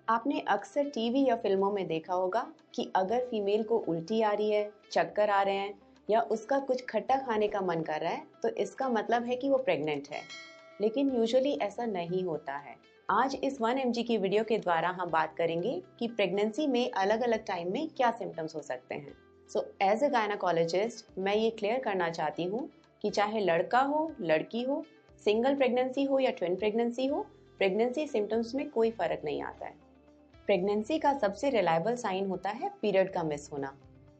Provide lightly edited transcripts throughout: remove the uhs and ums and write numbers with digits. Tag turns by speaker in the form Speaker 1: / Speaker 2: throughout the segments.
Speaker 1: आपने अक्सर टीवी या फिल्मों में देखा होगा कि अगर फीमेल को उल्टी आ रही है, चक्कर आ रहे हैं या उसका कुछ खट्टा खाने का मन कर रहा है तो इसका मतलब है कि वो प्रेग्नेंट है। लेकिन यूजुअली ऐसा नहीं होता है। आज इस 1 mg की वीडियो के द्वारा हम बात करेंगे कि प्रेगनेंसी में अलग अलग टाइम में क्या सिम्टम्स हो सकते हैं। सो एज अ गायनाकोलॉजिस्ट मैं ये क्लियर करना चाहती हूँ कि चाहे लड़का हो, लड़की हो, सिंगल प्रेगनेंसी हो या ट्विन प्रेगनेंसी हो, प्रेगनेंसी सिम्टम्स में कोई फर्क नहीं आता है। प्रेगनेंसी का सबसे रिलायबल साइन होता है पीरियड का मिस होना,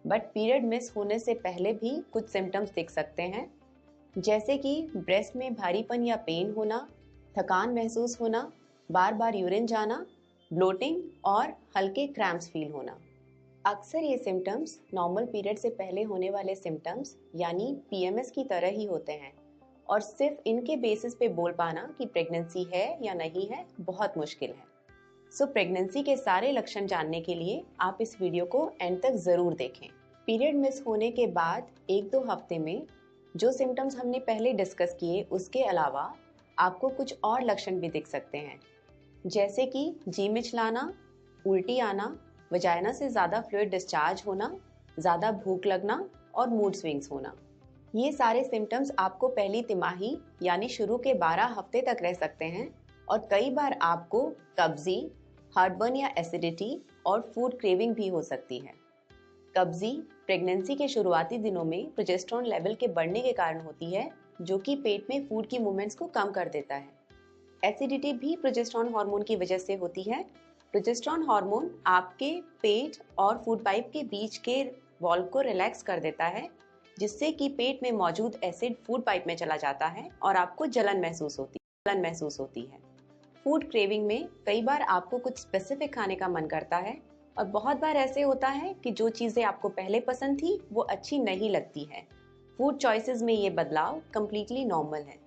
Speaker 1: बट पीरियड मिस होने से पहले भी कुछ सिम्टम्स दिख सकते हैं, जैसे कि ब्रेस्ट में भारीपन या पेन होना, थकान महसूस होना, बार बार यूरिन जाना, ब्लोटिंग और हल्के क्रैम्प्स फील होना। अक्सर ये सिम्टम्स नॉर्मल पीरियड से पहले होने वाले सिम्टम्स यानी पीएमएस की तरह ही होते हैं और सिर्फ इनके बेसिस पे बोल पाना कि प्रेगनेंसी है या नहीं है बहुत मुश्किल है। सो प्रेगनेंसी के सारे लक्षण जानने के लिए आप इस वीडियो को एंड तक ज़रूर देखें। पीरियड मिस होने के बाद 1-2 हफ्ते में जो सिम्टम्स हमने पहले डिस्कस किए उसके अलावा आपको कुछ और लक्षण भी दिख सकते हैं, जैसे कि जी मिचलाना, उल्टी आना, वजाइना से ज़्यादा फ्लूइड डिस्चार्ज होना, ज़्यादा भूख लगना और मूड स्विंग्स होना। ये सारे सिम्टम्स आपको पहली तिमाही यानी शुरू के 12 हफ्ते तक रह सकते हैं और कई बार आपको कब्जी, हार्टबर्न या एसिडिटी और फूड क्रेविंग भी हो सकती है। कब्जी प्रेगनेंसी के शुरुआती दिनों में प्रोजेस्टेरॉन लेवल के बढ़ने के कारण होती है, जो कि पेट में फूड की मूवमेंट्स को कम कर देता है। एसिडिटी भी प्रोजेस्टेरॉन हार्मोन की वजह से होती है। प्रोजेस्टेरॉन हार्मोन आपके पेट और फूड पाइप के बीच के वॉल्व को रिलैक्स कर देता है, जिससे कि पेट में मौजूद एसिड फूड पाइप में चला जाता है और आपको जलन महसूस होती है। फूड क्रेविंग में कई बार आपको कुछ स्पेसिफिक खाने का मन करता है और बहुत बार ऐसे होता है कि जो चीज़ें आपको पहले पसंद थी वो अच्छी नहीं लगती है। फूड चॉइसेस में ये बदलाव कम्प्लीटली नॉर्मल है।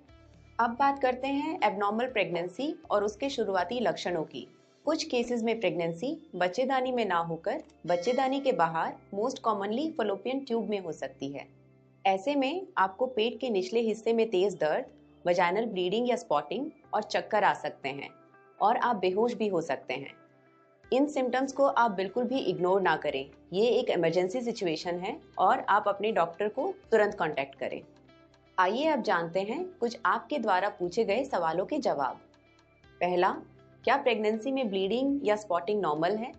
Speaker 1: अब बात करते हैं एबनॉर्मल प्रेगनेंसी और उसके शुरुआती लक्षणों की। कुछ केसेस में प्रेगनेंसी बच्चेदानी में ना होकर बच्चेदानी के बाहर मोस्ट कॉमनली फलोपियन ट्यूब में हो सकती है। ऐसे में आपको पेट के निचले हिस्से में तेज दर्द, वजाइनल ब्लीडिंग या स्पॉटिंग और चक्कर आ सकते हैं और आप बेहोश भी हो सकते हैं। इन सिम्टम्स को आप बिल्कुल भी इग्नोर ना करें। ये एक इमरजेंसी सिचुएशन है और आप अपने डॉक्टर को तुरंत कांटेक्ट करें। आइए अब जानते हैं कुछ आपके द्वारा पूछे गए सवालों के जवाब। पहला, क्या प्रेगनेंसी में ब्लीडिंग या स्पॉटिंग नॉर्मल है?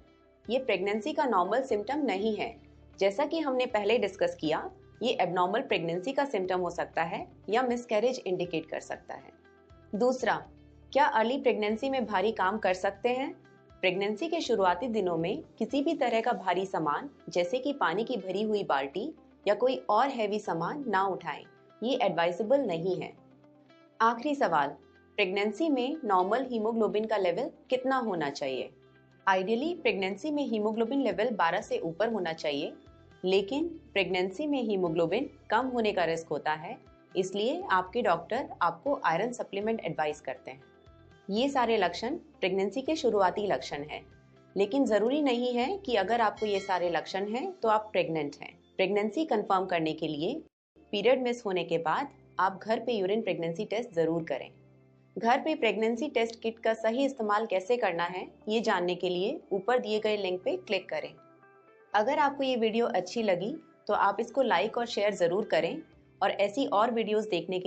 Speaker 1: ये प्रेगनेंसी का नॉर्मल सिम्टम नहीं है। जैसा कि हमने पहले डिस्कस किया, ये एबनॉर्मल प्रेगनेंसी का सिम्टम हो सकता है या मिसकैरेज इंडिकेट कर सकता है। दूसरा, क्या अर्ली प्रेगनेंसी में भारी काम कर सकते हैं? प्रेगनेंसी के शुरुआती दिनों में किसी भी तरह का भारी सामान जैसे कि पानी की भरी हुई बाल्टी या कोई और हैवी सामान ना उठाएं। ये एडवाइजेबल नहीं है। आखिरी सवाल, प्रेगनेंसी में नॉर्मल हीमोग्लोबिन का लेवल कितना होना चाहिए? आइडियली प्रेगनेंसी में हीमोग्लोबिन लेवल 12 से ऊपर होना चाहिए, लेकिन प्रेगनेंसी में हीमोग्लोबिन कम होने का रिस्क होता है, इसलिए आपके डॉक्टर आपको आयरन सप्लीमेंट एडवाइस करते हैं। ये सारे लक्षण प्रेगनेंसी के शुरुआती लक्षण हैं, लेकिन ज़रूरी नहीं है कि अगर आपको ये सारे लक्षण हैं तो आप प्रेग्नेंट हैं। प्रेगनेंसी कंफर्म करने के लिए पीरियड मिस होने के बाद आप घर पे यूरिन प्रेगनेंसी टेस्ट ज़रूर करें। घर पे प्रेगनेंसी टेस्ट किट का सही इस्तेमाल कैसे करना है, ये जानने के लिए ऊपर दिए गए लिंक पे क्लिक करें। अगर आपको ये वीडियो अच्छी लगी तो आप इसको लाइक और शेयर ज़रूर करें और ऐसी और वीडियोस देखने के